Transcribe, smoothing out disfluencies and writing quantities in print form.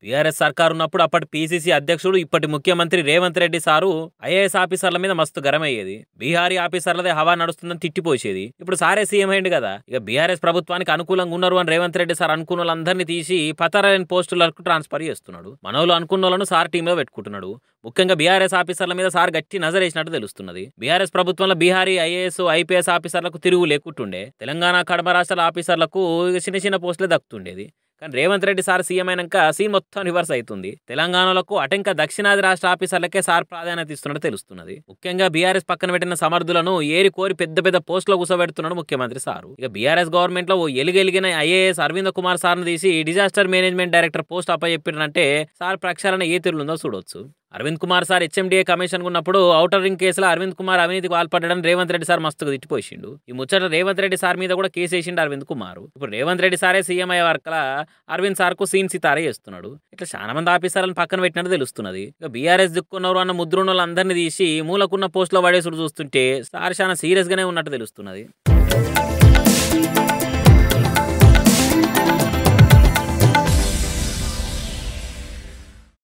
BRS సర్కారు ఉన్నప్పుడు అప్పటి పీసీసీ అధ్యక్షుడు ఇప్పటి ముఖ్యమంత్రి రేవంత్ రెడ్డి సారు ఐఏఎస్ ఆఫీసర్ల మీద మస్తు గరమయ్యేది. బీహారీ ఆఫీసర్లదే హవా నడుస్తుందని తిట్టిపోసేది. ఇప్పుడు సారే సీఎం అయింది కదా, ఇక బీఆర్ఎస్ ప్రభుత్వానికి అనుకూలంగా ఉన్నారు అని రేవంత్ రెడ్డి సార్ అనుకున్న వాళ్ళందరినీ తీసి పతారైన పోస్టులకు ట్రాన్స్ఫర్ చేస్తున్నాడు. మనోళ్ళు అనుకున్న వాళ్ళను సార్ టీంలో పెట్టుకుంటున్నాడు. ముఖ్యంగా బీఆర్ఎస్ ఆఫీసర్ల మీద సార్ గట్టి నజరేసినట్టు తెలుస్తున్నది. బీఆర్ఎస్ ప్రభుత్వంలో బీహారీ ఐఏఎస్ ఐపీఎస్ ఆఫీసర్లకు తిరుగు లేకుంటుండే. తెలంగాణ కడమ రాష్ట్రాల ఆఫీసర్లకు చిన్న చిన్న పోస్టులే దక్కుతుండేది. కానీ రేవంత్ రెడ్డి సార్ సీఎం అయినాక సీన్ మొత్తం రివర్స్ అవుతుంది. తెలంగాణలకు అటెంక దక్షిణాది రాష్ట్ర ఆఫీసర్లకే సార్ ప్రాధాన్యత ఇస్తున్నట్టు తెలుస్తున్నది. ముఖ్యంగా బీఆర్ఎస్ పక్కన పెట్టిన సమర్థులను ఏరి కోరి పెద్ద పెద్ద పోస్టులో కూసబెడుతున్నాడు ముఖ్యమంత్రి సారు. ఇక బీఆర్ఎస్ గవర్నమెంట్ లో ఎలిగెలిగిన ఐఏఎస్ అరవింద్ కుమార్ సార్ను తీసి డిజాస్టర్ మేనేజ్మెంట్ డైరెక్టర్ పోస్ట్ అప్పచెప్పినంటే సార్ ప్రక్షాళన ఏ తీరుందో చూడొచ్చు. అరవింద్ కుమార్ సార్ హెచ్ఎండిఏ కమిషన్ ఉన్నప్పుడు ఔటర్ రింగ్ కేసులో అరవింద్ కుమార్ అవినీతికి పాల్పడడం రేవంత్ రెడ్డి సార్ మస్తుగా తిట్టిపోయిండు. ఈ ముచ్చట రేవంత్ రెడ్డి సార్ మీద కూడా కేసు వేసిండు అరవింద్ కుమార్. ఇప్పుడు రేవంత్ రెడ్డి సారే సీఎం అయ్యే వరకల అరవింద్ సార్ కు సీన్ సితారే చేస్తున్నాడు. ఇట్లా చాలా మంది ఆఫీసర్లను పక్కన పెట్టినట్టు తెలుస్తున్నది. ఇక బీఆర్ఎస్ దిక్కున్నారు అన్న ముద్రున్న వాళ్ళందరినీ తీసి మూలకున్న పోస్టులో పడేసుడు చూస్తుంటే సార్ చాలా సీరియస్ గానే ఉన్నట్టు తెలుస్తున్నది.